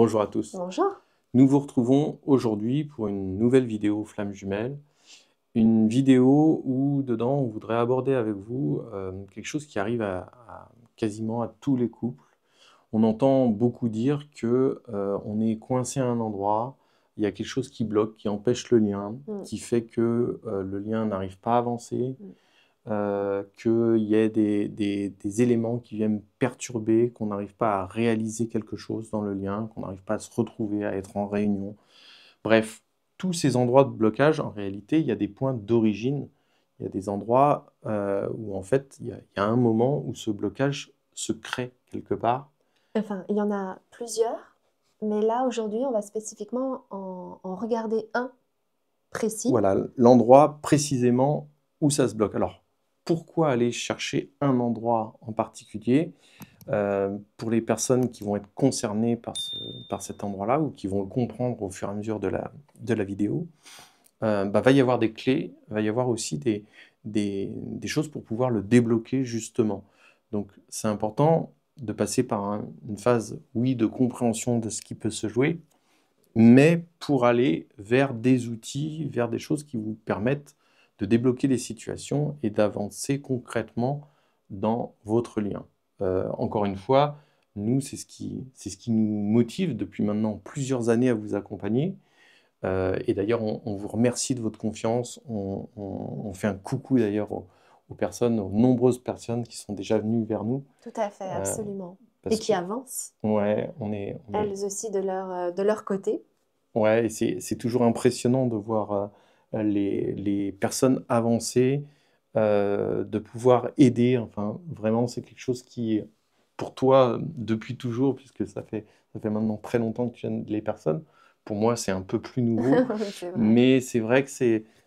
Bonjour à tous. Bonjour. Nous vous retrouvons aujourd'hui pour une nouvelle vidéo Flammes Jumelles. Une vidéo où, dedans, on voudrait aborder avec vous quelque chose qui arrive quasiment à tous les couples. On entend beaucoup dire que on est coincé à un endroit, il y a quelque chose qui bloque, qui empêche le lien, Mm. qui fait que le lien n'arrive pas à avancer, Mm. qu'il y ait des éléments qui viennent perturber, qu'on n'arrive pas à réaliser quelque chose dans le lien, qu'on n'arrive pas à se retrouver, à être en réunion. Bref, tous ces endroits de blocage, en réalité, il y a des points d'origine. Il y a des endroits où, en fait, il y a un moment où ce blocage se crée quelque part. Enfin, il y en a plusieurs, mais là, aujourd'hui, on va spécifiquement en regarder un précis. Voilà, l'endroit précisément où ça se bloque. Alors, pourquoi aller chercher un endroit en particulier? Pour les personnes qui vont être concernées par cet endroit-là ou qui vont le comprendre au fur et à mesure de la vidéo, va y avoir des clés, va y avoir aussi des choses pour pouvoir le débloquer justement. Donc c'est important de passer par une phase, oui, de compréhension de ce qui peut se jouer, mais pour aller vers des outils, vers des choses qui vous permettent de débloquer des situations et d'avancer concrètement dans votre lien. Encore une fois, nous, c'est ce qui nous motive depuis maintenant plusieurs années à vous accompagner. Et d'ailleurs, on vous remercie de votre confiance. On fait un coucou d'ailleurs aux personnes, aux nombreuses personnes qui sont déjà venues vers nous. Tout à fait, euh, absolument. Et parce qui que, avancent, ouais, elles aussi, de leur côté. ouais, et c'est toujours impressionnant de voir les personnes avancer, de pouvoir aider. Enfin, vraiment, c'est quelque chose qui, pour toi, depuis toujours, puisque ça fait maintenant très longtemps que tu aides les personnes, pour moi, c'est un peu plus nouveau. Oui, c'est vrai. Mais c'est vrai que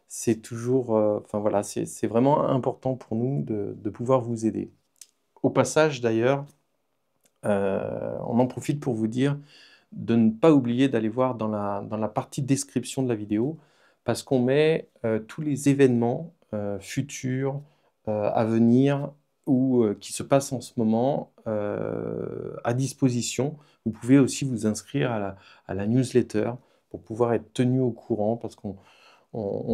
c'est toujours, enfin voilà, c'est vraiment important pour nous de pouvoir vous aider. Au passage, d'ailleurs, on en profite pour vous dire de ne pas oublier d'aller voir dans la partie description de la vidéo, parce qu'on met tous les événements futurs, à venir, ou qui se passent en ce moment à disposition. Vous pouvez aussi vous inscrire à la newsletter pour pouvoir être tenu au courant, parce qu'on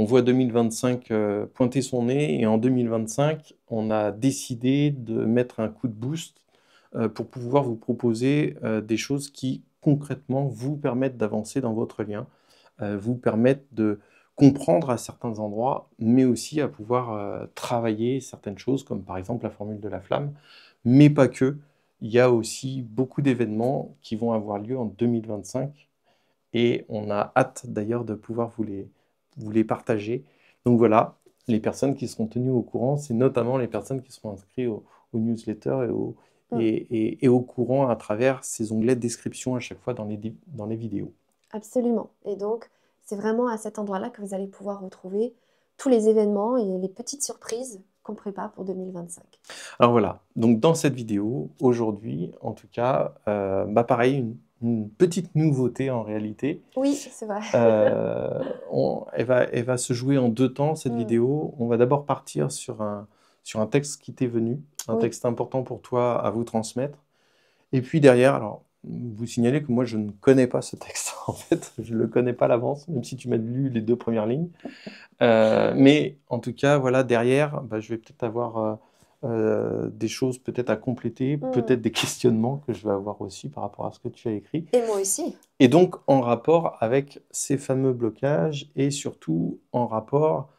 voit 2025 pointer son nez, et en 2025, on a décidé de mettre un coup de boost pour pouvoir vous proposer des choses qui concrètement vous permettent d'avancer dans votre lien, vous permettent de comprendre à certains endroits, mais aussi à pouvoir travailler certaines choses, comme par exemple la formule de la flamme, mais pas que. Il y a aussi beaucoup d'événements qui vont avoir lieu en 2025, et on a hâte d'ailleurs de pouvoir vous les partager. Donc voilà, les personnes qui seront tenues au courant, c'est notamment les personnes qui seront inscrites aux newsletters Mm. et au courant à travers ces onglets de description à chaque fois dans les vidéos. Absolument. Et donc, c'est vraiment à cet endroit-là que vous allez pouvoir retrouver tous les événements et les petites surprises qu'on prépare pour 2025. Alors voilà, donc dans cette vidéo, aujourd'hui, en tout cas, pareil, une petite nouveauté en réalité. Oui, c'est vrai. Elle va se jouer en deux temps, cette Mm. vidéo. On va d'abord partir sur un texte qui t'est venu, un Oui. texte important pour toi à vous transmettre. Et puis derrière, alors, vous signalez que moi, je ne connais pas ce texte, en fait. Je ne le connais pas à l'avance, même si tu m'as lu les deux premières lignes. Mais en tout cas, voilà, derrière, je vais peut-être avoir des choses peut-être à compléter, Mm. peut-être des questionnements que je vais avoir aussi par rapport à ce que tu as écrit. Et moi aussi. Et donc en rapport avec ces fameux blocages, et surtout en rapport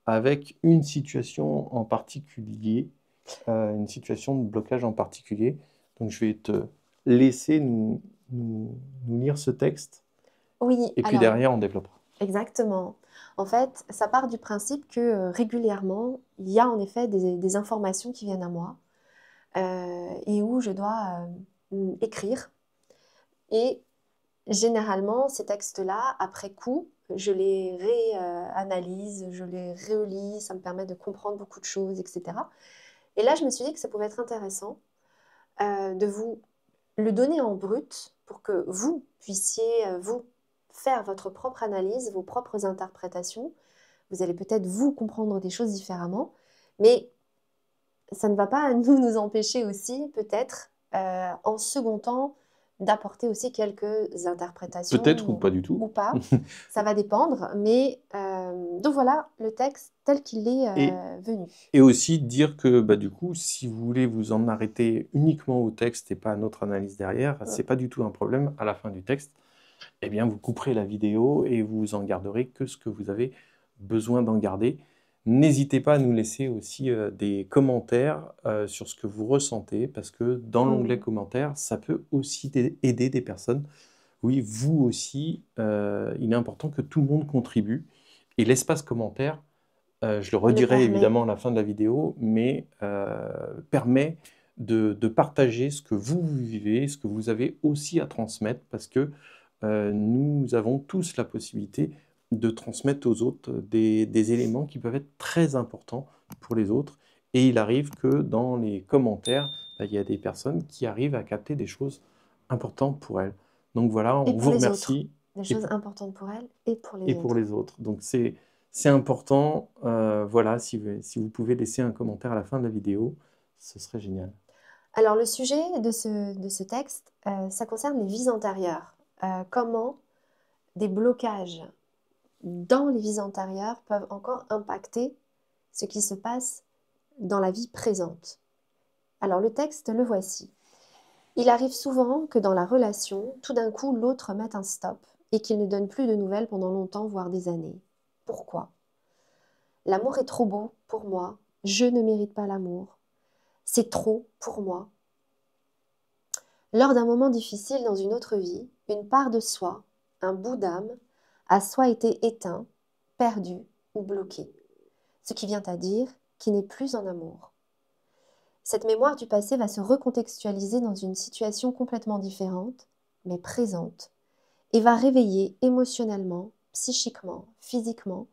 avec une situation en particulier, une situation de blocage en particulier. Donc je vais te laisser nous lire ce texte, Oui, et puis alors, derrière on développera. exactement. En fait, ça part du principe que régulièrement, il y a en effet des informations qui viennent à moi et où je dois écrire. Et généralement, ces textes-là, après coup, je les réanalyse, je les relis, ça me permet de comprendre beaucoup de choses, etc. Et là, je me suis dit que ça pouvait être intéressant de vous le donner en brut pour que vous puissiez, vous, faire votre propre analyse, vos propres interprétations. Vous allez peut-être vous comprendre des choses différemment, mais ça ne va pas nous empêcher aussi, peut-être, en second temps, d'apporter aussi quelques interprétations Peut-être ou pas du tout. ou pas. Ça va dépendre, mais donc voilà le texte tel qu'il est Et, venu. et aussi dire que bah, du coup, si vous voulez vous en arrêter uniquement au texte et pas à notre analyse derrière, c'est pas du tout un problème. À la fin du texte, eh bien, vous couperez la vidéo et vous en garderez que ce que vous avez besoin d'en garder. N'hésitez pas à nous laisser aussi des commentaires sur ce que vous ressentez, parce que dans l'onglet commentaires, ça peut aussi aider des personnes. Oui, vous aussi, il est important que tout le monde contribue. Et l'espace commentaire, je le redirai permet. évidemment à la fin de la vidéo, mais permet de partager ce que vous vivez, ce que vous avez aussi à transmettre, parce que nous avons tous la possibilité de transmettre aux autres des éléments qui peuvent être très importants pour les autres. Et il arrive que dans les commentaires, bah, il y a des personnes qui arrivent à capter des choses importantes pour elles. Donc voilà, Et on pour vous les autres. remercie. Des Et choses importantes pour elle et pour les et pour autres. les autres. Donc c'est important. Voilà, si vous pouvez laisser un commentaire à la fin de la vidéo, ce serait génial. Alors le sujet de ce texte, ça concerne les vies antérieures. Comment des blocages dans les vies antérieures peuvent encore impacter ce qui se passe dans la vie présente. Alors le texte, le voici. Il arrive souvent que dans la relation, tout d'un coup, l'autre mette un stop et qu'il ne donne plus de nouvelles pendant longtemps, voire des années. Pourquoi? L'amour est trop beau pour moi, je ne mérite pas l'amour. C'est trop pour moi. Lors d'un moment difficile dans une autre vie, une part de soi, un bout d'âme, a soit été éteint, perdu ou bloqué. Ce qui vient à dire qu'il n'est plus en amour. Cette mémoire du passé va se recontextualiser dans une situation complètement différente, mais présente, et va réveiller émotionnellement, psychiquement, physiquement,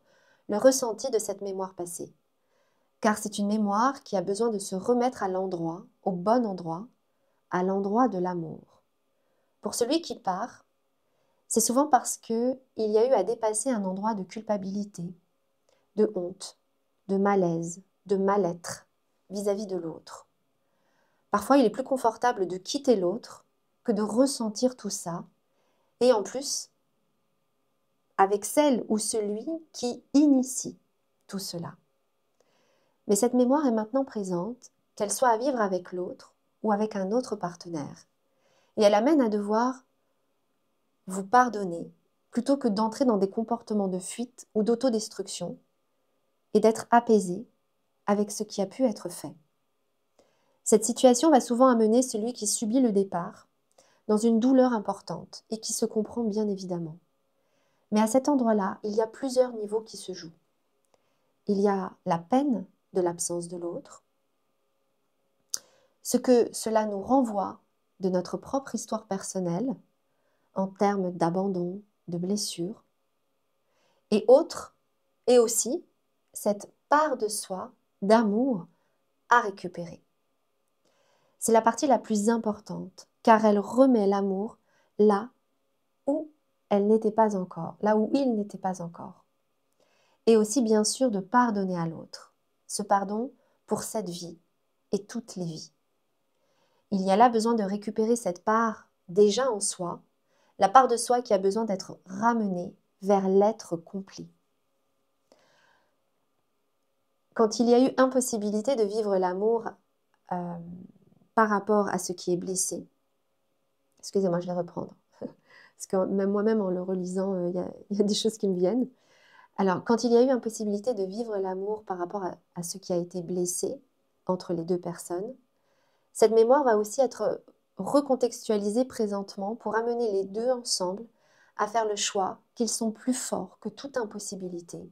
le ressenti de cette mémoire passée. Car c'est une mémoire qui a besoin de se remettre à l'endroit, au bon endroit, à l'endroit de l'amour. Pour celui qui part, c'est souvent parce qu'il y a eu à dépasser un endroit de culpabilité, de honte, de malaise, de mal-être vis-à-vis de l'autre. Parfois, il est plus confortable de quitter l'autre que de ressentir tout ça, et en plus, avec celle ou celui qui initie tout cela. Mais cette mémoire est maintenant présente, qu'elle soit à vivre avec l'autre ou avec un autre partenaire. Et elle amène à devoir vous pardonner plutôt que d'entrer dans des comportements de fuite ou d'autodestruction et d'être apaisé avec ce qui a pu être fait. Cette situation va souvent amener celui qui subit le départ dans une douleur importante et qui se comprend bien évidemment. Mais à cet endroit-là, il y a plusieurs niveaux qui se jouent. Il y a la peine de l'absence de l'autre, ce que cela nous renvoie de notre propre histoire personnelle en termes d'abandon, de blessure, et autre, et aussi cette part de soi, d'amour à récupérer. C'est la partie la plus importante, car elle remet l'amour là où elle n'était pas encore, là où il n'était pas encore. Et aussi bien sûr de pardonner à l'autre. Ce pardon pour cette vie et toutes les vies. Il y a là besoin de récupérer cette part déjà en soi, la part de soi qui a besoin d'être ramenée vers l'être complet. Quand il y a eu impossibilité de vivre l'amour par rapport à ce qui est blessé, excusez-moi, je vais reprendre, parce que même moi-même en le relisant, il y a des choses qui me viennent. Alors, quand il y a eu impossibilité de vivre l'amour par rapport à ce qui a été blessé entre les deux personnes, cette mémoire va aussi être recontextualisée présentement pour amener les deux ensemble à faire le choix qu'ils sont plus forts que toute impossibilité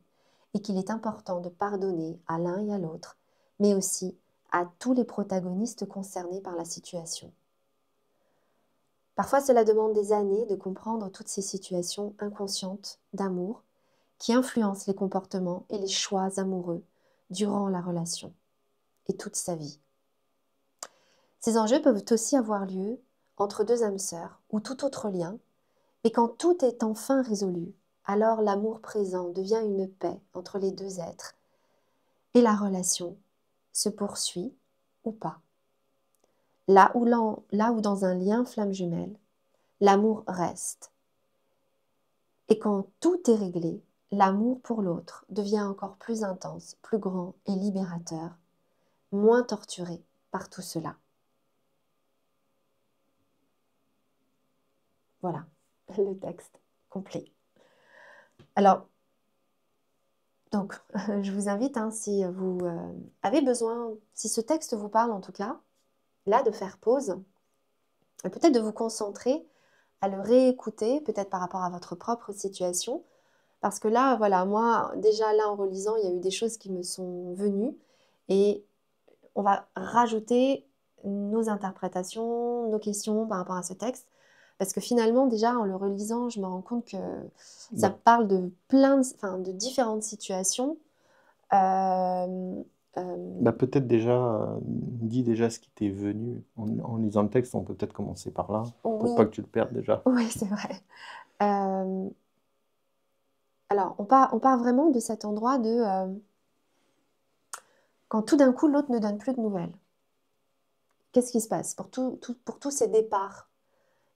et qu'il est important de pardonner à l'un et à l'autre, mais aussi à tous les protagonistes concernés par la situation. Parfois, cela demande des années de comprendre toutes ces situations inconscientes d'amour qui influencent les comportements et les choix amoureux durant la relation et toute sa vie. Ces enjeux peuvent aussi avoir lieu entre deux âmes sœurs ou tout autre lien, et quand tout est enfin résolu, alors l'amour présent devient une paix entre les deux êtres et la relation se poursuit ou pas. Là où dans un lien flamme jumelle, l'amour reste. Et quand tout est réglé, l'amour pour l'autre devient encore plus intense, plus grand et libérateur, moins torturé par tout cela. Voilà le texte complet. Alors, donc, je vous invite, hein, si vous avez besoin, si ce texte vous parle en tout cas, là, de faire pause, et peut-être de vous concentrer à le réécouter, peut-être par rapport à votre propre situation, parce que là, voilà, moi, déjà là, en relisant, il y a eu des choses qui me sont venues, et on va rajouter nos interprétations, nos questions par rapport à ce texte, parce que finalement, déjà, en le relisant, je me rends compte que ça Bah, parle de enfin, de différentes situations. Euh, euh, peut-être déjà, dis déjà ce qui t'est venu en lisant le texte. On peut peut-être commencer par là, pour pas oui, que tu le perdes déjà. oui, c'est vrai. Euh, alors, on part vraiment de cet endroit de quand tout d'un coup, l'autre ne donne plus de nouvelles. Qu'est-ce qui se passe pour tous ces départs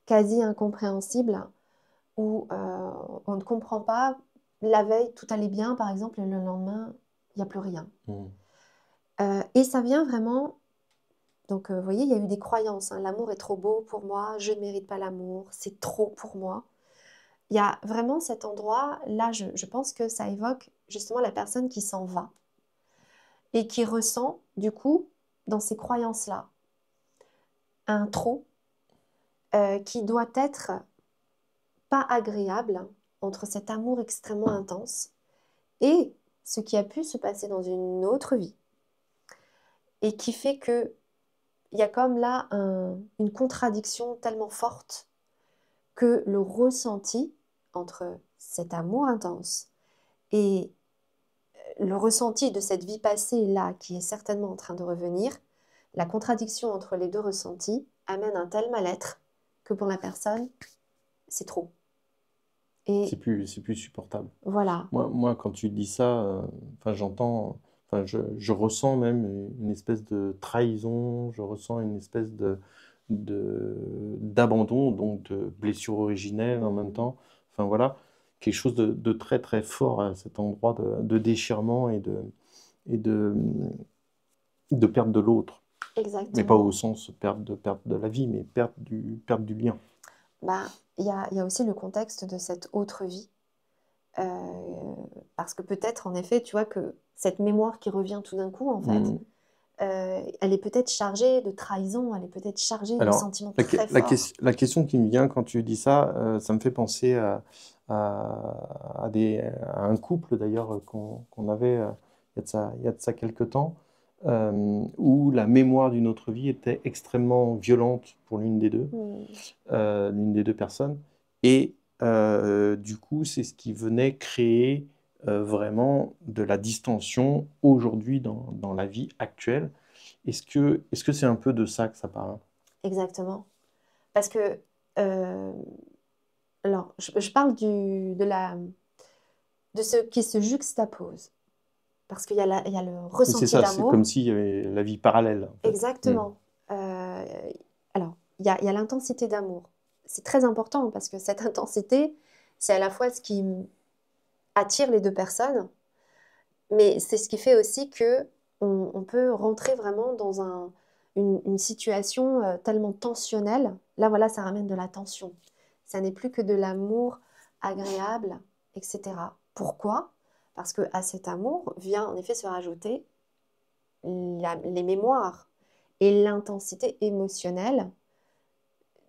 quasi incompréhensibles où on ne comprend pas, la veille, tout allait bien, par exemple, et le lendemain, il n'y a plus rien. Mm. Et ça vient vraiment, donc vous voyez, il y a eu des croyances, hein. L'amour est trop beau pour moi, je ne mérite pas l'amour, c'est trop pour moi. Il y a vraiment cet endroit, là, je pense que ça évoque justement la personne qui s'en va et qui ressent, du coup, dans ces croyances-là, un trop qui doit être pas agréable entre cet amour extrêmement intense et ce qui a pu se passer dans une autre vie et qui fait que il y a comme là une contradiction tellement forte que le ressenti entre cet amour intense et le ressenti de cette vie passée là qui est certainement en train de revenir, la contradiction entre les deux ressentis amène un tel mal-être que pour la personne, c'est trop. Et C'est plus supportable. voilà, Quand tu dis ça, enfin, j'entends, enfin, je ressens même une espèce de trahison, je ressens une espèce d'abandon, donc de blessure originelle en même temps. Enfin, voilà, quelque chose de très, très fort à cet endroit de déchirement et de perte de l'autre. Mais pas au exactement. sens perte de la vie, mais perte du lien. Bah, il y a aussi le contexte de cette autre vie. Euh, Parce que peut-être, en effet, tu vois, que cette mémoire qui revient tout d'un coup, en fait, Mm. elle est peut-être chargée de trahison, elle est peut-être chargée de Alors, sentiments très forts. la question qui me vient quand tu dis ça, ça me fait penser à un couple d'ailleurs qu'on avait il y a de ça quelques temps, où la mémoire d'une autre vie était extrêmement violente pour Hmm, l'une des deux personnes. Et du coup, c'est ce qui venait créer vraiment de la distension aujourd'hui dans la vie actuelle. Est-ce que c'est un peu de ça que ça parle? exactement. Parce que, euh, alors, je parle de ce qui se juxtapose. Parce qu'il y a il y a le Oui, c'est ressenti ça, c'est comme d'amour. s'il y avait la vie parallèle, en fait. Mm. Exactement. Euh, alors, il y a l'intensité d'amour. C'est très important parce que cette intensité, c'est à la fois ce qui attire les deux personnes, mais c'est ce qui fait aussi que on peut rentrer vraiment dans une situation tellement tensionnelle. Là, voilà, ça ramène de la tension. Ça n'est plus que de l'amour agréable, etc. Pourquoi? Parce que à cet amour vient en effet se rajouter les mémoires et l'intensité émotionnelle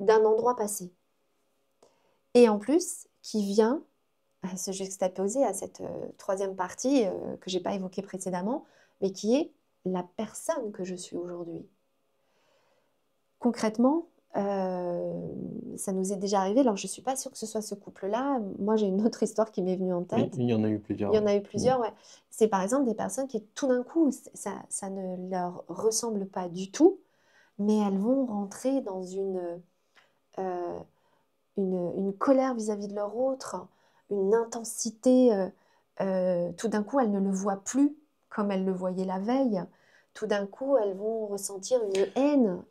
d'un endroit passé. Et en plus, qui vient se juxtaposer à cette troisième partie que j'ai pas évoquée précédemment, mais qui est la personne que je suis aujourd'hui. Concrètement, ça nous est déjà arrivé, alors je ne suis pas sûre que ce soit ce couple-là, moi j'ai une autre histoire qui m'est venue en Oui, tête, il y en a eu il y plusieurs. en Oui. a eu Mm. plusieurs, ouais. C'est par exemple des personnes qui tout d'un coup, ça ne leur ressemble pas du tout, mais elles vont rentrer dans euh, une colère vis-à-vis de leur autre, une intensité. Tout d'un coup, elles ne le voient plus comme elles le voyaient la veille. Tout d'un coup, elles vont ressentir une haine,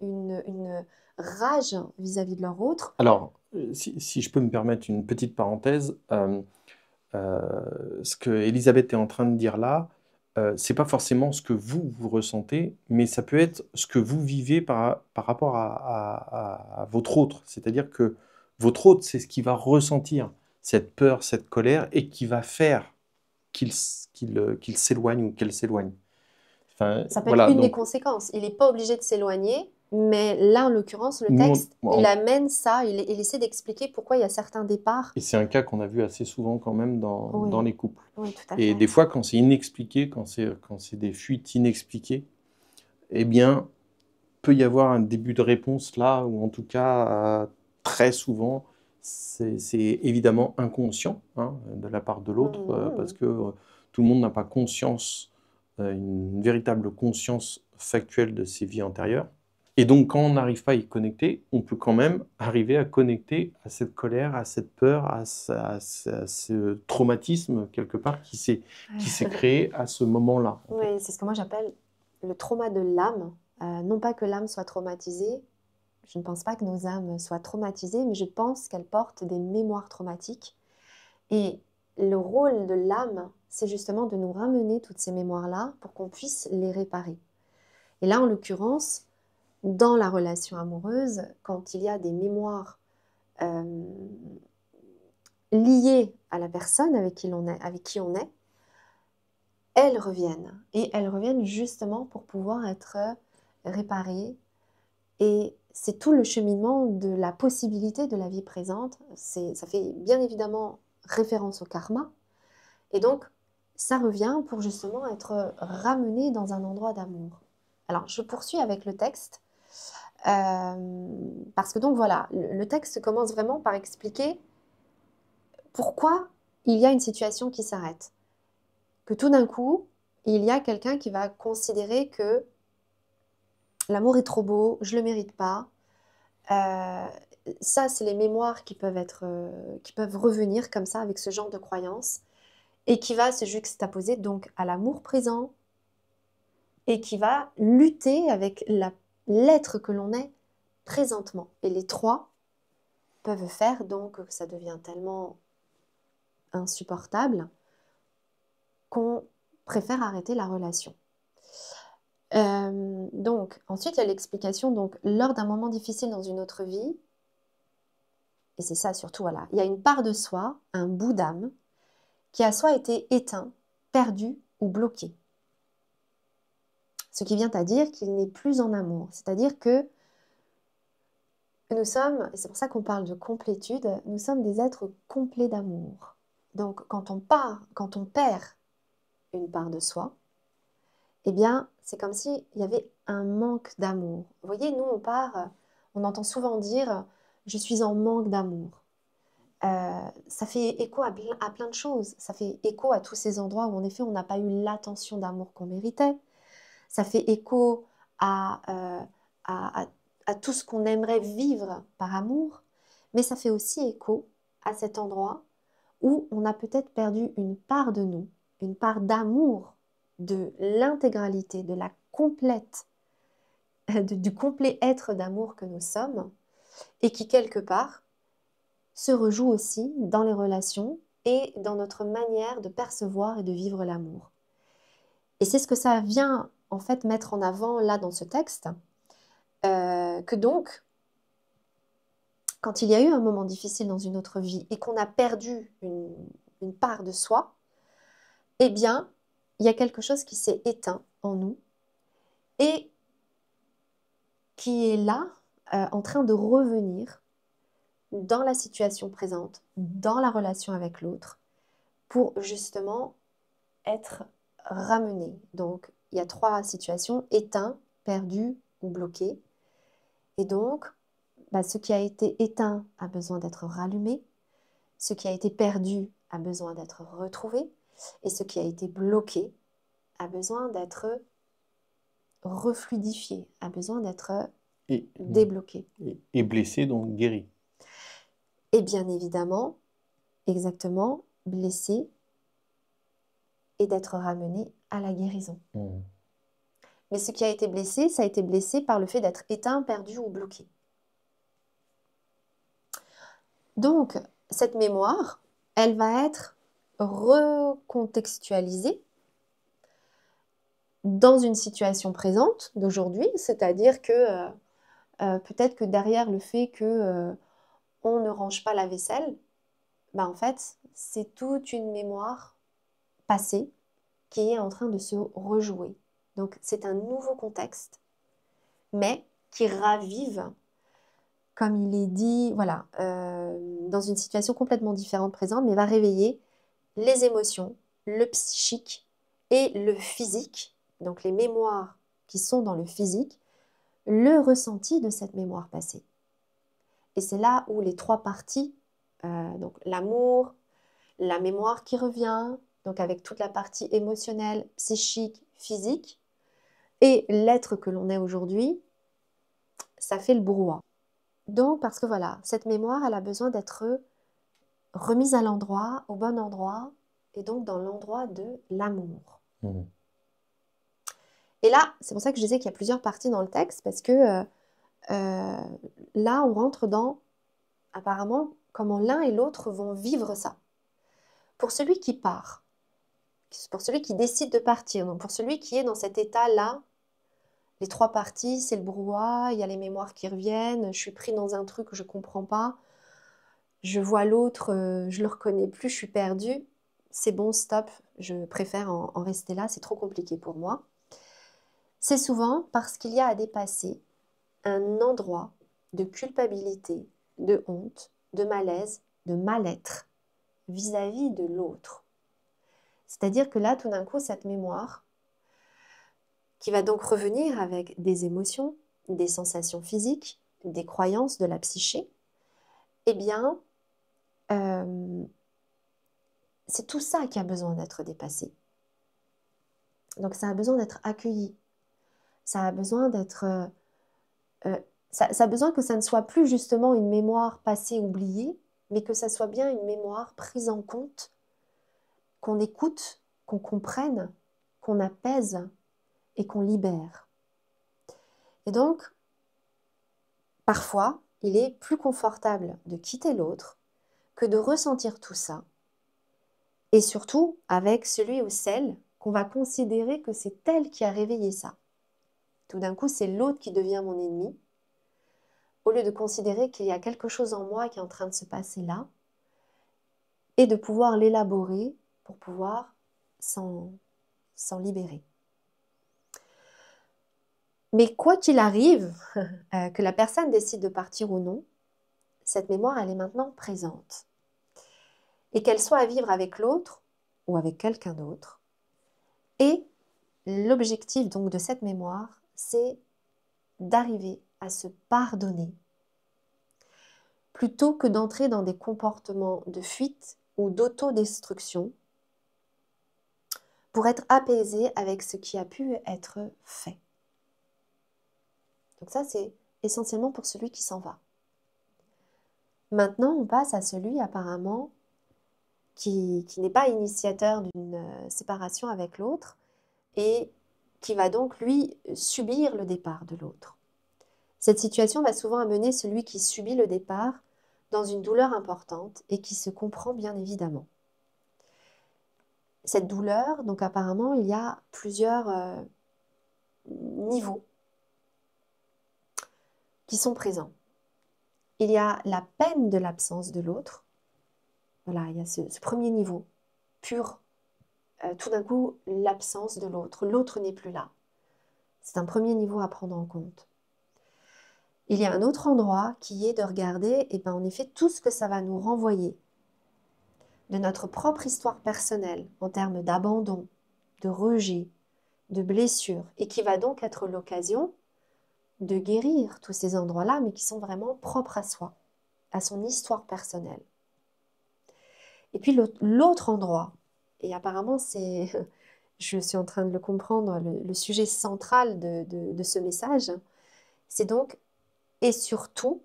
rage vis-à-vis de leur autre. Alors, si je peux me permettre une petite parenthèse, ce que Elisabeth est en train de dire là, c'est pas forcément ce que vous ressentez, mais ça peut être ce que vous vivez par rapport à votre autre. C'est-à-dire que votre autre, c'est ce qui va ressentir cette peur, cette colère, et qui va faire qu'il s'éloigne ou qu'elle s'éloigne. Enfin, Ça peut être voilà, une des donc conséquences. Il n'est pas obligé de s'éloigner, mais là, en l'occurrence, le nous, texte, il amène ça, il essaie d'expliquer pourquoi il y a certains départs. et c'est un cas qu'on a vu assez souvent quand même dans Oui, les couples. oui, tout à Et fait. des fois, quand c'est inexpliqué, quand c'est des fuites inexpliquées, eh bien, peut y avoir un début de réponse là, ou en tout cas, très souvent, c'est évidemment inconscient hein, de la part de l'autre, parce Mhm. que tout le monde n'a pas conscience, une véritable conscience factuelle de ses vies antérieures. Et donc, quand on n'arrive pas à y connecter, on peut quand même arriver à connecter à cette colère, à cette peur, à ce traumatisme, quelque part, qui s'est créé à ce moment-là, en Oui, fait. c'est ce que moi j'appelle le trauma de l'âme. Non pas que l'âme soit traumatisée, je ne pense pas que nos âmes soient traumatisées, mais je pense qu'elles portent des mémoires traumatiques. Et le rôle de l'âme, c'est justement de nous ramener toutes ces mémoires-là pour qu'on puisse les réparer. Et là, en l'occurrence, dans la relation amoureuse, quand il y a des mémoires euh, liées à la personne avec qui on est, elles reviennent. Et elles reviennent justement pour pouvoir être réparées. Et c'est tout le cheminement de la possibilité de la vie présente. Ça fait bien évidemment référence au karma. Et donc, ça revient pour justement être ramené dans un endroit d'amour. Alors, je poursuis avec le texte. Parce que donc voilà, le texte commence vraiment par expliquer pourquoi il y a une situation qui s'arrête. Que tout d'un coup, il y a quelqu'un qui va considérer que l'amour est trop beau, je ne le mérite pas. Euh, Ça, c'est les mémoires qui peuvent revenir comme ça avec ce genre de croyance et qui va se juxtaposer donc à l'amour présent et qui va lutter avec l'être que l'on est présentement. Et les trois peuvent faire donc que ça devient tellement insupportable qu'on préfère arrêter la relation. Donc, ensuite, il y a l'explication, donc, lors d'un moment difficile dans une autre vie, et c'est ça surtout, voilà, il y a une part de soi, un bout d'âme, qui a soit été éteint, perdu ou bloqué. Ce qui vient à dire qu'il n'est plus en amour. C'est-à-dire que nous sommes, et c'est pour ça qu'on parle de complétude, nous sommes des êtres complets d'amour. Donc, quand on perd une part de soi, eh bien, c'est comme s'il y avait un manque d'amour. Vous voyez, nous, on entend souvent dire je suis en manque d'amour. Ça fait écho à plein de choses. Ça fait écho à tous ces endroits où, en effet, on n'a pas eu l'attention d'amour qu'on méritait. Ça fait écho à, à- à tout ce qu'on aimerait vivre par amour. Mais ça fait aussi écho à cet endroit où on a peut-être perdu une part de nous, une part d'amour, de l'intégralité, de la complète, du complet être d'amour que nous sommes, et qui quelque part se rejoue aussi dans les relations et dans notre manière de percevoir et de vivre l'amour. Et c'est ce que ça vient en fait mettre en avant là dans ce texte, que donc, quand il y a eu un moment difficile dans une autre vie et qu'on a perdu une part de soi, eh bien, il y a quelque chose qui s'est éteint en nous et qui est là, en train de revenir dans la situation présente, dans la relation avec l'autre, pour justement être ramené. Donc, il y a trois situations, éteint, perdu ou bloqué. Et donc, bah, ce qui a été éteint a besoin d'être rallumé, ce qui a été perdu a besoin d'être retrouvé, et ce qui a été bloqué a besoin d'être refluidifié, a besoin d'être Et, débloqué. et blessé, donc guéri. Et bien évidemment, exactement, blessé et d'être ramené à la guérison. Mais ce qui a été blessé, ça a été blessé par le fait d'être éteint, perdu ou bloqué. Donc, cette mémoire, elle va être recontextualisée dans une situation présente d'aujourd'hui, c'est-à-dire que peut-être que derrière le fait que on ne range pas la vaisselle, bah en fait, c'est toute une mémoire passée qui est en train de se rejouer. Donc, c'est un nouveau contexte, mais qui ravive, comme il est dit, voilà, dans une situation complètement différente présente, mais va réveiller les émotions, le psychique et le physique, donc les mémoires qui sont dans le physique, le ressenti de cette mémoire passée. Et c'est là où les trois parties, donc l'amour, la mémoire qui revient, donc avec toute la partie émotionnelle, psychique, physique, et l'être que l'on est aujourd'hui, ça fait le brouhaha. Donc, parce que voilà, cette mémoire, elle a besoin d'être remise à l'endroit, au bon endroit, et donc dans l'endroit de l'amour. Mmh. Et là, c'est pour ça que je disais qu'il y a plusieurs parties dans le texte, parce que là, on rentre dans, apparemment, comment l'un et l'autre vont vivre ça. Pour celui qui part, pour celui qui décide de partir, donc pour celui qui est dans cet état-là, les trois parties, c'est le brouhaha, il y a les mémoires qui reviennent, je suis pris dans un truc que je ne comprends pas, je vois l'autre, je ne le reconnais plus, je suis perdue, c'est bon, stop, je préfère en rester là, c'est trop compliqué pour moi. C'est souvent parce qu'il y a à dépasser un endroit de culpabilité, de honte, de malaise, de mal-être vis-à-vis de l'autre. C'est-à-dire que là, tout d'un coup, cette mémoire, qui va donc revenir avec des émotions, des sensations physiques, des croyances de la psyché, eh bien, c'est tout ça qui a besoin d'être dépassé. Donc ça a besoin d'être accueilli, ça a besoin d'être... ça a besoin que ça ne soit plus justement une mémoire passée oubliée, mais que ça soit bien une mémoire prise en compte, qu'on écoute, qu'on comprenne, qu'on apaise et qu'on libère. Et donc, parfois, il est plus confortable de quitter l'autre que de ressentir tout ça, et surtout avec celui ou celle qu'on va considérer que c'est elle qui a réveillé ça. Tout d'un coup, c'est l'autre qui devient mon ennemi, au lieu de considérer qu'il y a quelque chose en moi qui est en train de se passer là, et de pouvoir l'élaborer pour pouvoir s'en libérer. Mais quoi qu'il arrive, que la personne décide de partir ou non, cette mémoire, elle est maintenant présente. Et qu'elle soit à vivre avec l'autre ou avec quelqu'un d'autre. Et l'objectif donc de cette mémoire, c'est d'arriver à se pardonner plutôt que d'entrer dans des comportements de fuite ou d'autodestruction pour être apaisé avec ce qui a pu être fait. Donc ça, c'est essentiellement pour celui qui s'en va. Maintenant, on passe à celui apparemment qui n'est pas initiateur d'une séparation avec l'autre et qui va donc, lui, subir le départ de l'autre. Cette situation va souvent amener celui qui subit le départ dans une douleur importante et qui se comprend bien évidemment. Cette douleur, donc apparemment, il y a plusieurs niveaux qui sont présents. Il y a la peine de l'absence de l'autre. Voilà, il y a ce premier niveau, pur. Tout d'un coup, l'absence de l'autre. L'autre n'est plus là. C'est un premier niveau à prendre en compte. Il y a un autre endroit qui est de regarder, et ben, en effet, tout ce que ça va nous renvoyer de notre propre histoire personnelle en termes d'abandon, de rejet, de blessure, et qui va donc être l'occasion de guérir tous ces endroits-là, mais qui sont vraiment propres à soi, à son histoire personnelle. Et puis l'autre endroit, et apparemment c'est, je suis en train de le comprendre, le sujet central de ce message, c'est donc, et surtout,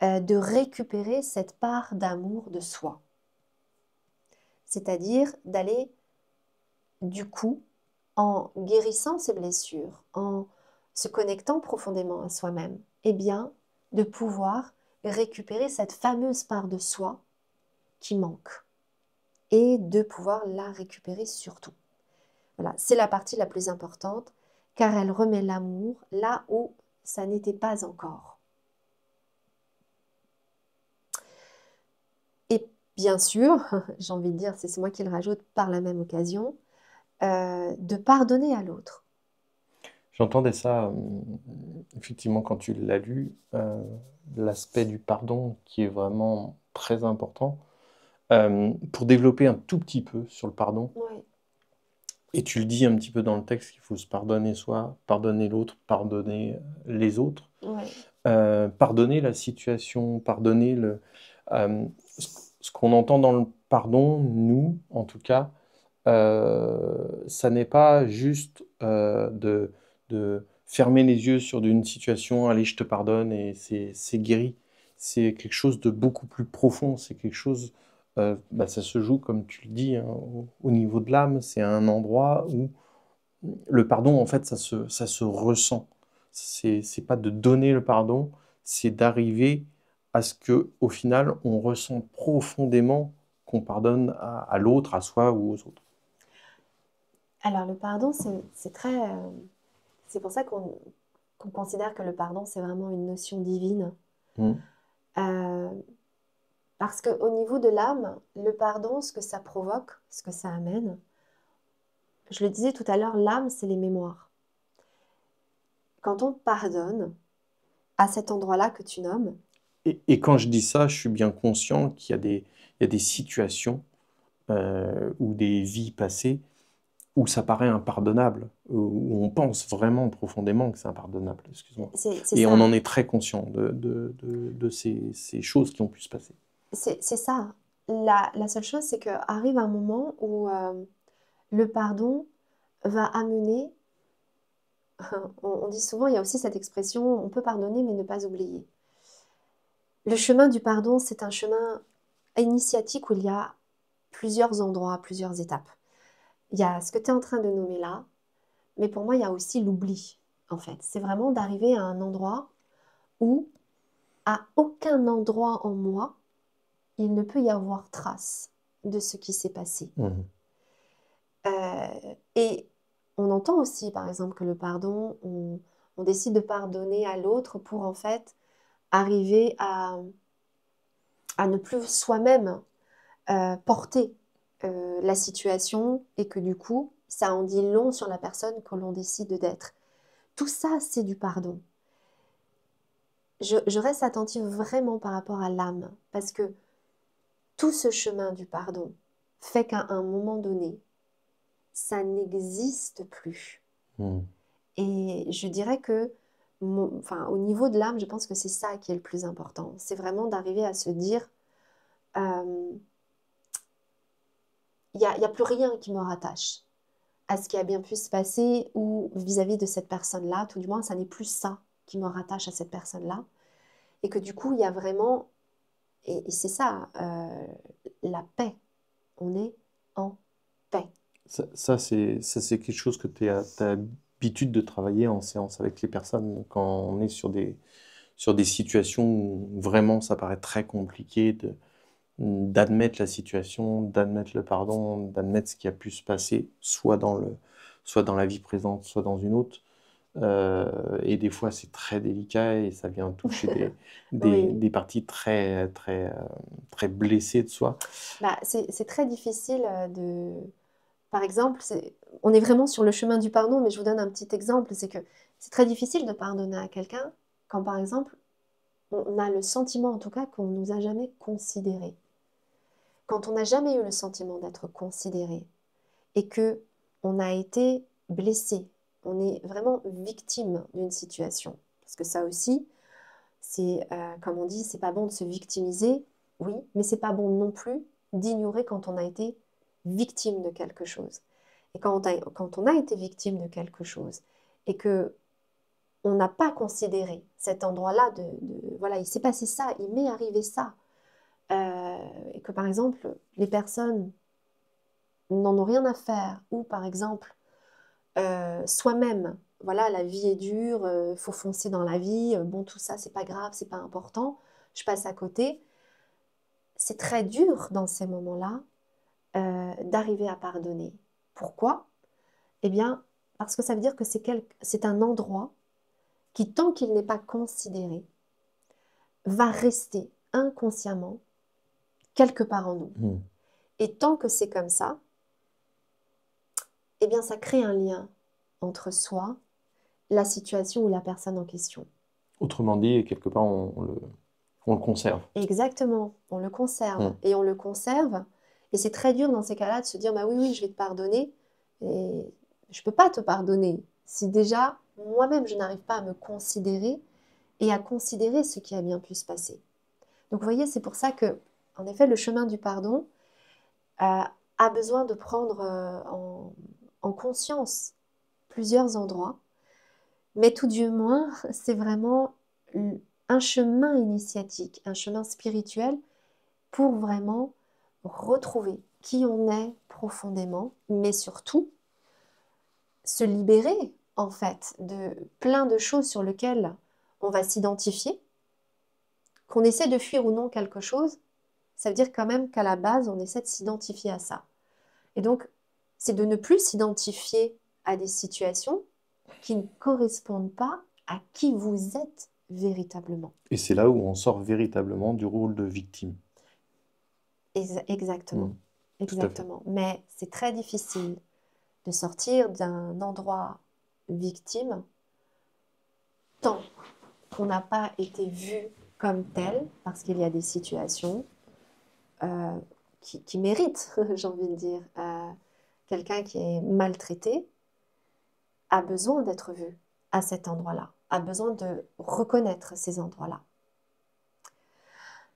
de récupérer cette part d'amour de soi. C'est-à-dire d'aller, du coup, en guérissant ses blessures, en se connectant profondément à soi-même, eh bien, de pouvoir récupérer cette fameuse part de soi qui manque et de pouvoir la récupérer surtout. Voilà, c'est la partie la plus importante car elle remet l'amour là où ça n'était pas encore. Et bien sûr, j'ai envie de dire, c'est moi qui le rajoute par la même occasion, de pardonner à l'autre. J'entendais ça, effectivement, quand tu l'as lu, l'aspect du pardon qui est vraiment très important. Pour développer un tout petit peu sur le pardon, Ouais, et tu le dis un petit peu dans le texte qu'il faut se pardonner soi, pardonner l'autre, pardonner les autres, ouais, pardonner la situation, pardonner ce ce qu'on entend dans le pardon, nous, en tout cas, ça n'est pas juste de fermer les yeux sur une situation, allez, je te pardonne et c'est guéri. C'est quelque chose de beaucoup plus profond. C'est quelque chose, bah, ça se joue, comme tu le dis, hein, au niveau de l'âme. C'est un endroit où le pardon, en fait, ça se ressent. C'est pas de donner le pardon, c'est d'arriver à ce que, au final, on ressent profondément qu'on pardonne à l'autre, à soi ou aux autres. alors le pardon, c'est très... c'est pour ça qu'on considère que le pardon, c'est vraiment une notion divine. Mm. Euh, Parce qu'au niveau de l'âme, le pardon, ce que ça provoque, ce que ça amène, je le disais tout à l'heure, l'âme, c'est les mémoires. Quand on pardonne à cet endroit-là que tu nommes, Et quand je dis ça, je suis bien conscient qu'il y a il y a des situations ou des vies passées où ça paraît impardonnable, où on pense vraiment profondément que c'est impardonnable, excuse-moi. c'est Et on ça. en est très conscient de ces choses qui ont pu se passer. C'est ça. La seule chose, c'est qu'arrive un moment où le pardon va amener, on dit souvent, il y a aussi cette expression, on peut pardonner mais ne pas oublier. Le chemin du pardon, c'est un chemin initiatique où il y a plusieurs endroits, plusieurs étapes. Il y a ce que tu es en train de nommer là, mais pour moi, il y a aussi l'oubli, en fait. C'est vraiment d'arriver à un endroit où, à aucun endroit en moi, il ne peut y avoir trace de ce qui s'est passé. Mhm. Et on entend aussi, par exemple, que le pardon, on décide de pardonner à l'autre pour, en fait, arriver à ne plus soi-même porter la situation et que du coup, ça en dit long sur la personne que l'on décide d'être. Tout ça, c'est du pardon. Je reste attentive vraiment par rapport à l'âme, parce que tout ce chemin du pardon fait qu'à un moment donné, ça n'existe plus. Mhm. Et je dirais que, enfin, au niveau de l'âme, je pense que c'est ça qui est le plus important. C'est vraiment d'arriver à se dire, euh, il y a plus rien qui me rattache à ce qui a bien pu se passer ou vis-à-vis de cette personne-là. Tout du moins, ça n'est plus ça qui me rattache à cette personne-là. Et que du coup, il y a vraiment, et c'est ça, la paix. On est en paix. Ça, c'est quelque chose que tu as l'habitude de travailler en séance avec les personnes quand on est sur des situations où vraiment ça paraît très compliqué d'admettre la situation, d'admettre le pardon, d'admettre ce qui a pu se passer, soit dans la vie présente, soit dans une autre. Et des fois, c'est très délicat et ça vient toucher Oui, des parties très blessées de soi. bah, c'est très difficile de... Par exemple, on est vraiment sur le chemin du pardon, mais je vous donne un petit exemple, c'est que c'est très difficile de pardonner à quelqu'un quand, par exemple, on a le sentiment, en tout cas, qu'on ne nous a jamais considérés. Quand on n'a jamais eu le sentiment d'être considéré et que on a été blessé, on est vraiment victime d'une situation. Parce que ça aussi, c'est, comme on dit, c'est pas bon de se victimiser, oui, mais c'est pas bon non plus d'ignorer quand on a été victime de quelque chose. Et quand on a été victime de quelque chose et que on n'a pas considéré cet endroit-là voilà, il s'est passé ça, il m'est arrivé ça, et que par exemple les personnes n'en ont rien à faire ou par exemple soi-même, voilà, la vie est dure, faut foncer dans la vie, bon tout ça c'est pas grave, c'est pas important. je passe à côté. C'est très dur dans ces moments-là d'arriver à pardonner. Pourquoi? Eh bien, parce que ça veut dire que c'est un endroit qui, tant qu'il n'est pas considéré, va rester inconsciemment quelque part en nous. Mm. Et tant que c'est comme ça, eh bien, ça crée un lien entre soi, la situation ou la personne en question. Autrement dit, quelque part, on le conserve. Exactement, on le conserve. Mm. Et on le conserve. Et c'est très dur dans ces cas-là de se dire, bah oui, oui, je vais te pardonner. Et je ne peux pas te pardonner si déjà, moi-même, je n'arrive pas à me considérer et à considérer ce qui a bien pu se passer. Donc, vous voyez, c'est pour ça que, en effet, le chemin du pardon a besoin de prendre en conscience plusieurs endroits. Mais tout du moins, c'est vraiment un chemin initiatique, un chemin spirituel pour vraiment retrouver qui on est profondément, mais surtout se libérer en fait de plein de choses sur lesquelles on va s'identifier, qu'on essaie de fuir ou non quelque chose, ça veut dire quand même qu'à la base, on essaie de s'identifier à ça. Et donc, c'est de ne plus s'identifier à des situations qui ne correspondent pas à qui vous êtes véritablement. Et c'est là où on sort véritablement du rôle de victime. Exactement. Mm. Tout à fait. Exactement. Mais c'est très difficile de sortir d'un endroit victime tant qu'on n'a pas été vu comme tel, parce qu'il y a des situations qui méritent, j'ai envie de dire. Quelqu'un qui est maltraité a besoin d'être vu à cet endroit-là, a besoin de reconnaître ces endroits-là.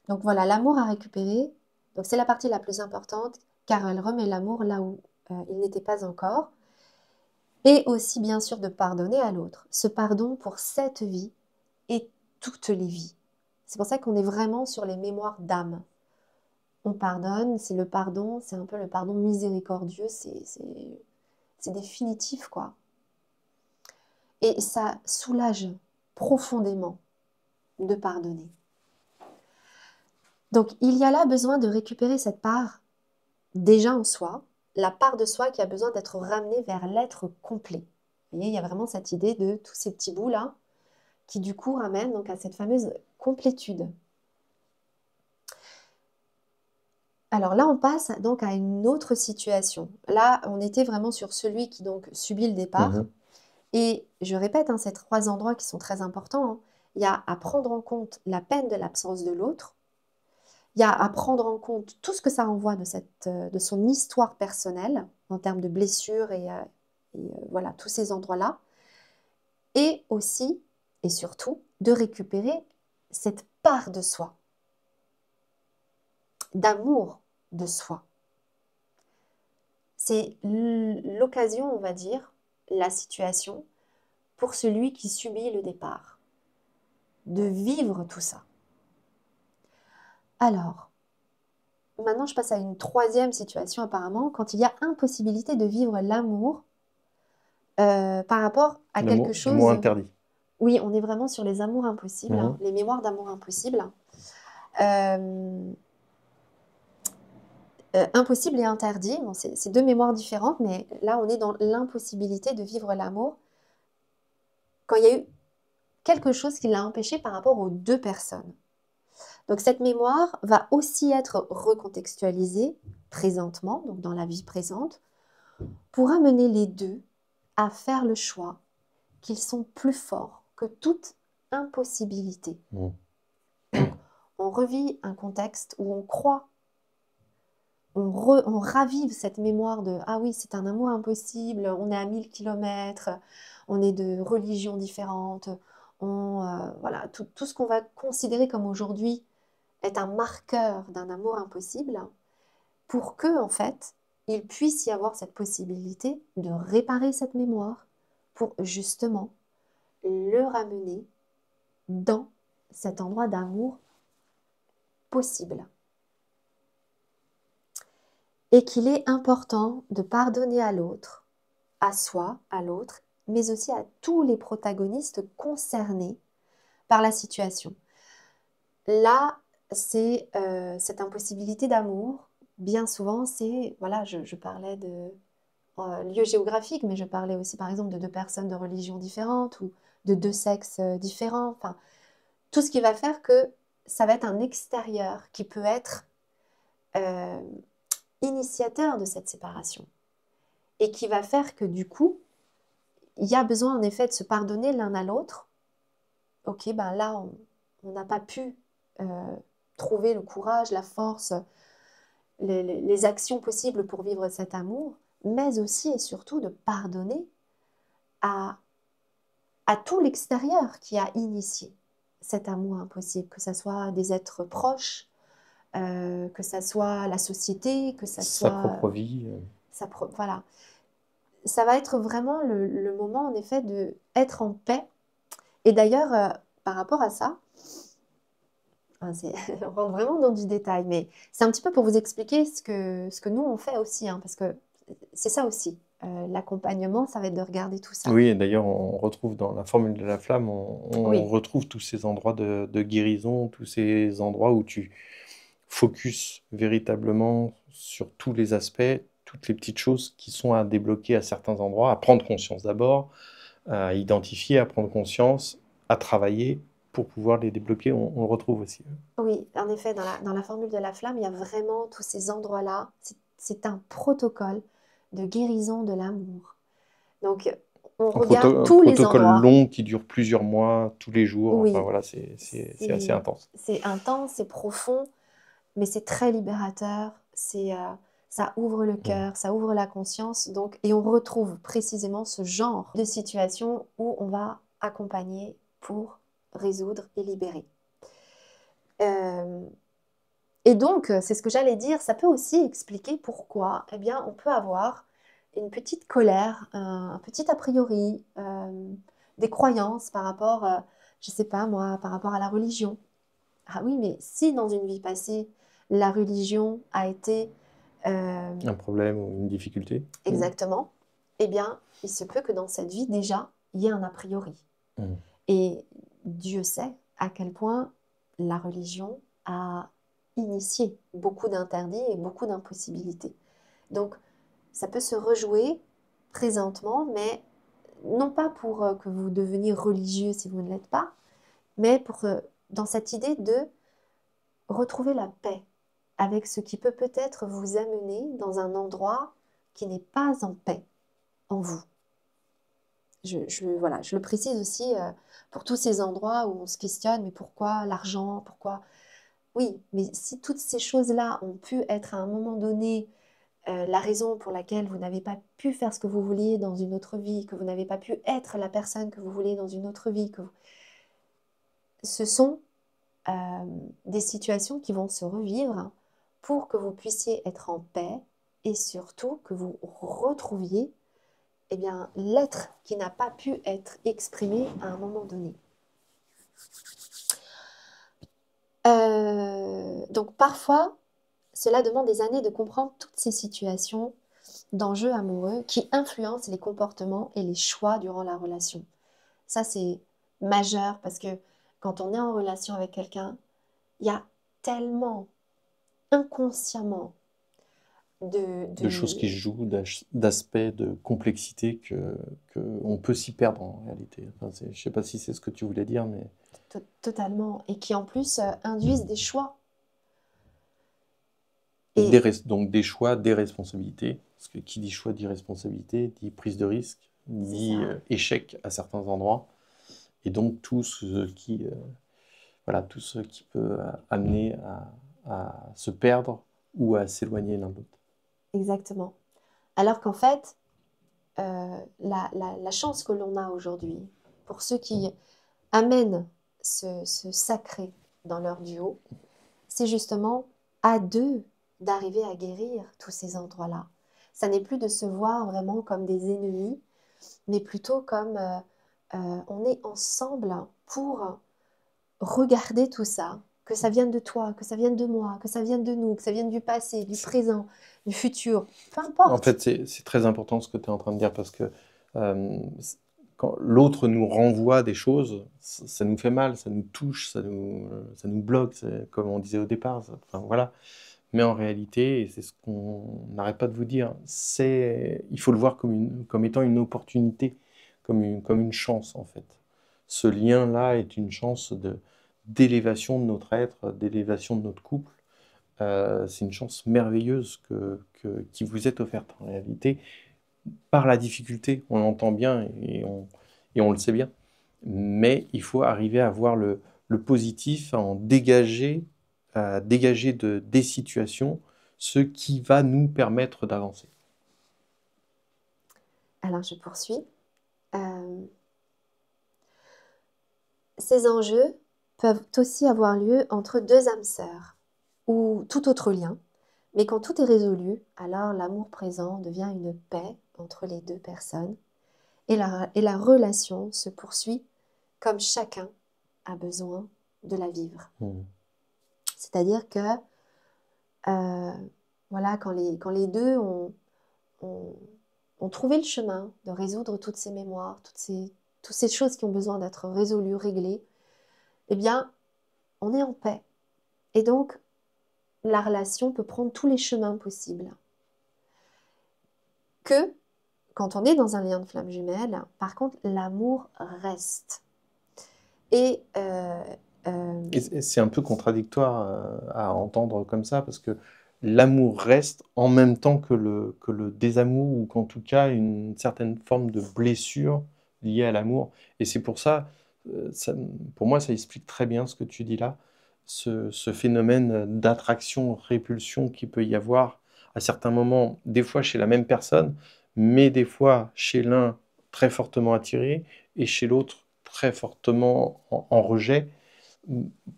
Donc voilà, l'amour à récupérer, donc c'est la partie la plus importante, car elle remet l'amour là où il n'était pas encore. Et aussi, bien sûr, de pardonner à l'autre. Ce pardon pour cette vie et toutes les vies. C'est pour ça qu'on est vraiment sur les mémoires d'âme. On pardonne, c'est le pardon, c'est un peu le pardon miséricordieux, c'est définitif, quoi. Et ça soulage profondément de pardonner. Donc, il y a là besoin de récupérer cette part déjà en soi, la part de soi qui a besoin d'être ramenée vers l'être complet. Vous voyez, il y a vraiment cette idée de tous ces petits bouts-là qui du coup ramènent donc à cette fameuse complétude. Alors là, on passe donc à une autre situation. Là, on était vraiment sur celui qui donc subit le départ. Mhm. Et je répète, hein, ces trois endroits qui sont très importants, hein. Il y a à prendre en compte la peine de l'absence de l'autre. Il y a à prendre en compte tout ce que ça renvoie de son histoire personnelle en termes de blessures et voilà, tous ces endroits-là. Et aussi, et surtout, de récupérer cette part de soi, d'amour de soi. C'est l'occasion, on va dire, la situation pour celui qui subit le départ, de vivre tout ça. Alors, maintenant je passe à une troisième situation apparemment, quand il y a impossibilité de vivre l'amour par rapport à quelque chose... L'amour interdit. Oui, on est vraiment sur les amours impossibles, Mhm. les mémoires d'amour impossibles. Impossible et interdit, bon, c'est deux mémoires différentes, mais là on est dans l'impossibilité de vivre l'amour quand il y a eu quelque chose qui l'a empêché par rapport aux deux personnes. Donc cette mémoire va aussi être recontextualisée présentement, donc dans la vie présente, pour amener les deux à faire le choix qu'ils sont plus forts que toute impossibilité. Mmh. Donc on revit un contexte où on croit, on ravive cette mémoire de « Ah oui, c'est un amour impossible, on est à 1000 km, on est de religions différentes, voilà, tout ce qu'on va considérer comme aujourd'hui est un marqueur d'un amour impossible, pour que, en fait, il puisse y avoir cette possibilité de réparer cette mémoire pour justement le ramener dans cet endroit d'amour possible. Et qu'il est important de pardonner à l'autre, à soi, à l'autre, mais aussi à tous les protagonistes concernés par la situation. là, c'est cette impossibilité d'amour. Bien souvent, c'est, voilà, je parlais de lieu géographique, mais je parlais aussi, par exemple, de deux personnes de religions différentes ou de deux sexes différents. Enfin, tout ce qui va faire que ça va être un extérieur qui peut être euh, initiateur de cette séparation et qui va faire que du coup, il y a besoin en effet de se pardonner l'un à l'autre. Ok, ben là, on n'a pas pu trouver le courage, la force, les actions possibles pour vivre cet amour, mais aussi et surtout de pardonner à, à tout l'extérieur qui a initié cet amour impossible, que ce soit des êtres proches, que ça soit la société, que ça Sa soit propre vie. voilà. Ça va être vraiment le moment en effet de être en paix. Et d'ailleurs, par rapport à ça, hein, on rentre vraiment dans du détail, mais c'est un petit peu pour vous expliquer ce que nous on fait aussi, hein, parce que c'est ça aussi. L'accompagnement, ça va être de regarder tout ça. Oui, et d'ailleurs, on retrouve dans la formule de la flamme, on Oui, retrouve tous ces endroits de guérison, tous ces endroits où tu focus véritablement sur tous les aspects, toutes les petites choses qui sont à débloquer à certains endroits, à prendre conscience d'abord, à identifier, à prendre conscience, à travailler pour pouvoir les débloquer. On le retrouve aussi. oui, en effet, dans la formule de la flamme, il y a vraiment tous ces endroits-là. C'est un protocole de guérison de l'amour. Donc, on regarde Un tous les protocole endroits. long qui dure plusieurs mois, tous les jours. Enfin Oui, voilà, c'est assez c'est intense. c'est intense, c'est profond, mais c'est très libérateur. Ça ouvre le Mm. cœur, ça ouvre la conscience. Donc, et on retrouve précisément ce genre de situation où on va accompagner pour résoudre et libérer. Euh, et donc, c'est ce que j'allais dire, ça peut aussi expliquer pourquoi, eh bien, on peut avoir une petite colère, un petit a priori, des croyances par rapport, je sais pas moi, par rapport à la religion. Ah oui, mais si dans une vie passée, la religion a été Un problème ou une difficulté. Mm. exactement, eh bien, il se peut que dans cette vie, déjà, il y ait un a priori. Mm. Et Dieu sait à quel point la religion a initié beaucoup d'interdits et beaucoup d'impossibilités. Donc, ça peut se rejouer présentement, mais non pas pour que vous deveniez religieux si vous ne l'êtes pas, mais pour dans cette idée de retrouver la paix avec ce qui peut peut-être vous amener dans un endroit qui n'est pas en paix en vous. Voilà, je le précise aussi pour tous ces endroits où on se questionne, mais pourquoi l'argent, pourquoi... Oui, mais si toutes ces choses-là ont pu être à un moment donné la raison pour laquelle vous n'avez pas pu faire ce que vous vouliez dans une autre vie, que vous n'avez pas pu être la personne que vous voulez dans une autre vie, ce sont euh, des situations qui vont se revivre pour que vous puissiez être en paix et surtout que vous retrouviez eh bien, l'être qui n'a pas pu être exprimé à un moment donné. Donc parfois, cela demande des années de comprendre toutes ces situations d'enjeux amoureux qui influencent les comportements et les choix durant la relation. Ça, c'est majeur parce que quand on est en relation avec quelqu'un, il y a tellement inconsciemment De choses qui se jouent, d'aspects, de complexité que on peut s'y perdre en réalité. Enfin, je sais pas si c'est ce que tu voulais dire, mais totalement et qui en plus induisent des choix. Et donc des choix, des responsabilités. Parce que qui dit choix dit responsabilité, dit prise de risque, c'est dit ça, échec à certains endroits. Et donc tout ce qui, voilà, tout ce qui peut amener à se perdre ou à s'éloigner l'un de l'autre. exactement. Alors qu'en fait, la chance que l'on a aujourd'hui, pour ceux qui amènent ce sacré dans leur duo, c'est justement à deux d'arriver à guérir tous ces endroits-là. Ça n'est plus de se voir vraiment comme des ennemis, mais plutôt comme on est ensemble pour regarder tout ça, que ça vienne de toi, que ça vienne de moi, que ça vienne de nous, que ça vienne du passé, du présent, du futur, peu En importe. fait, c'est très important ce que tu es en train de dire parce que euh, quand l'autre nous renvoie des choses, ça nous fait mal, ça nous touche, ça nous bloque, comme on disait au départ. Enfin, voilà. Mais en réalité, et c'est ce qu'on n'arrête pas de vous dire, il faut le voir comme étant une opportunité, comme une chance en fait. Ce lien-là est une chance d'élévation de notre être, d'élévation de notre couple. C'est une chance merveilleuse qui vous est offerte en réalité par la difficulté. On l'entend bien et on le sait bien. Mais il faut arriver à voir le positif, à dégager des situations ce qui va nous permettre d'avancer. Alors, je poursuis. Euh, Ces enjeux peuvent aussi avoir lieu entre deux âmes sœurs ou tout autre lien, mais quand tout est résolu, alors l'amour présent devient une paix entre les deux personnes et la relation se poursuit comme chacun a besoin de la vivre. Mmh. C'est-à-dire que voilà, quand les deux ont, ont trouvé le chemin de résoudre toutes ces mémoires, toutes ces choses qui ont besoin d'être résolues, réglées, eh bien, on est en paix. Et donc, la relation peut prendre tous les chemins possibles. Que, quand on est dans un lien de flamme jumelle, par contre, l'amour reste. Et Et c'est un peu contradictoire à entendre comme ça, parce que l'amour reste en même temps que le désamour, ou qu'en tout cas une certaine forme de blessure liée à l'amour. Et c'est pour ça, pour moi, ça explique très bien ce que tu dis là, ce phénomène d'attraction-répulsion qui peut y avoir à certains moments, des fois chez la même personne, mais des fois chez l'un très fortement attiré et chez l'autre très fortement en rejet.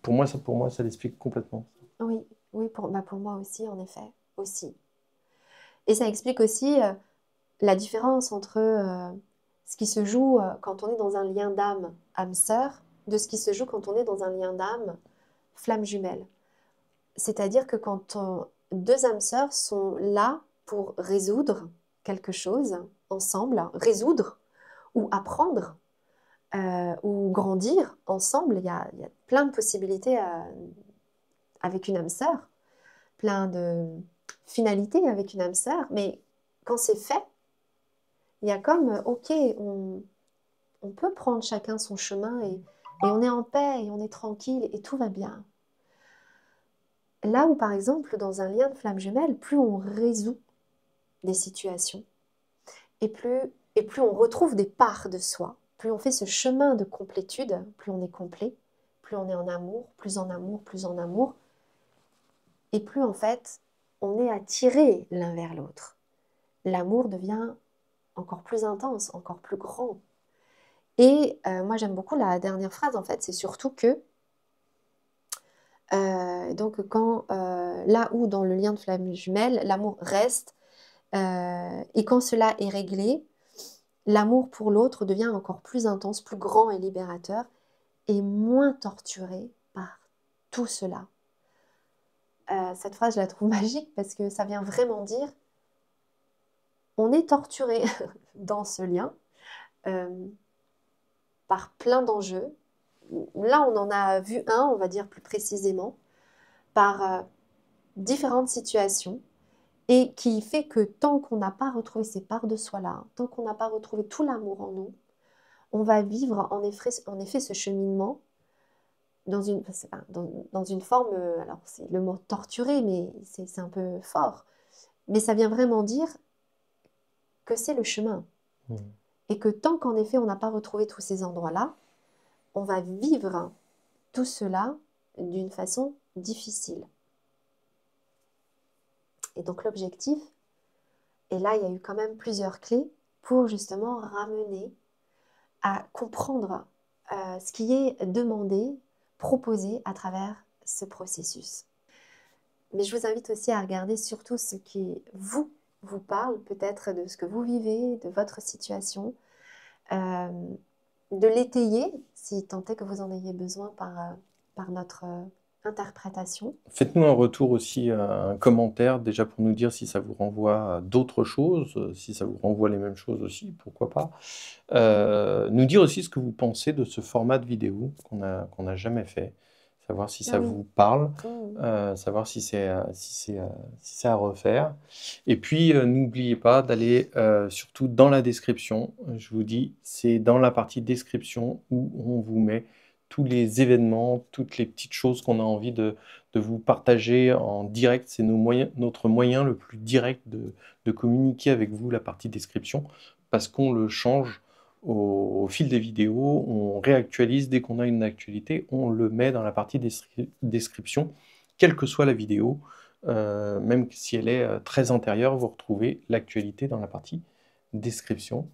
Pour moi, ça l'explique complètement. oui, oui, pour moi aussi, en effet, aussi. Et ça explique aussi la différence entre ce qui se joue quand on est dans un lien d'âme, âme-sœur, de ce qui se joue quand on est dans un lien d'âme, flamme jumelle. C'est-à-dire que deux âmes sœurs sont là pour résoudre quelque chose ensemble, résoudre ou apprendre ou grandir ensemble, il y a plein de possibilités avec une âme sœur, plein de finalités avec une âme sœur, mais quand c'est fait, il y a comme, ok, on peut prendre chacun son chemin et on est en paix et on est tranquille et tout va bien. Là où, par exemple, dans un lien de flamme jumelle, plus on résout des situations et plus on retrouve des parts de soi, plus on fait ce chemin de complétude, plus on est complet, plus on est en amour, plus en amour, plus en amour, et plus en fait on est attiré l'un vers l'autre. L'amour devient encore plus intense, encore plus grand. Et moi j'aime beaucoup la dernière phrase en fait, c'est surtout que donc quand là où dans le lien de flamme jumelle, l'amour reste et quand cela est réglé, l'amour pour l'autre devient encore plus intense, plus grand et libérateur et moins torturé par tout cela. Cette phrase, je la trouve magique parce que ça vient vraiment dire on est torturé dans ce lien euh, par plein d'enjeux. Là, on en a vu un, on va dire plus précisément, par différentes situations et qui fait que tant qu'on n'a pas retrouvé ces parts de soi-là, tant qu'on n'a pas retrouvé tout l'amour en nous, on va vivre en effet ce cheminement dans une forme, alors c'est le mot torturé, mais c'est un peu fort, mais ça vient vraiment dire que c'est le chemin. Mmh. Et que tant qu'en effet on n'a pas retrouvé tous ces endroits-là, on va vivre tout cela d'une façon difficile. Et donc l'objectif, et là il y a eu quand même plusieurs clés pour justement ramener à comprendre ce qui est demandé, proposé à travers ce processus. Mais je vous invite aussi à regarder surtout ce qui vous parle, peut-être de ce que vous vivez, de votre situation, de l'étayer, si tant est que vous en ayez besoin par notre interprétation. Faites-nous un retour aussi, un commentaire, déjà pour nous dire si ça vous renvoie à d'autres choses, si ça vous renvoie les mêmes choses aussi, pourquoi pas. Nous dire aussi ce que vous pensez de ce format de vidéo qu'on n'a jamais fait, savoir si Ah ça oui. vous parle, Mm. savoir si c'est à refaire. Et puis, n'oubliez pas d'aller surtout dans la description. Je vous dis, c'est dans la partie description où on vous met tous les événements, toutes les petites choses qu'on a envie de vous partager en direct. C'est notre moyen le plus direct de communiquer avec vous, la partie description, parce qu'on le change au fil des vidéos, on réactualise dès qu'on a une actualité, on le met dans la partie description, quelle que soit la vidéo, même si elle est très intérieure, vous retrouvez l'actualité dans la partie description.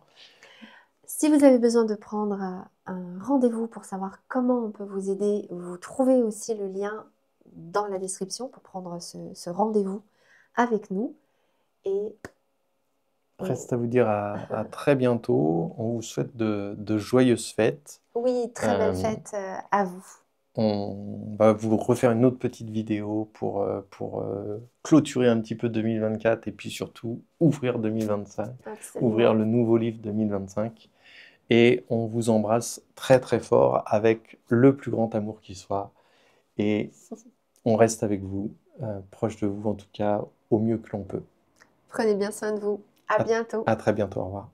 Si vous avez besoin de prendre un rendez-vous pour savoir comment on peut vous aider, vous trouvez aussi le lien dans la description pour prendre ce rendez-vous avec nous. Et Reste à vous dire à très bientôt. On vous souhaite de joyeuses fêtes. oui, très belle fête à vous. On va vous refaire une autre petite vidéo pour clôturer un petit peu 2024 et puis surtout ouvrir 2025, Absolument. ouvrir le nouveau livre 2025. Et on vous embrasse très très fort avec le plus grand amour qui soit. Et on reste avec vous, proche de vous en tout cas, au mieux que l'on peut. Prenez bien soin de vous. À bientôt. À très bientôt, au revoir.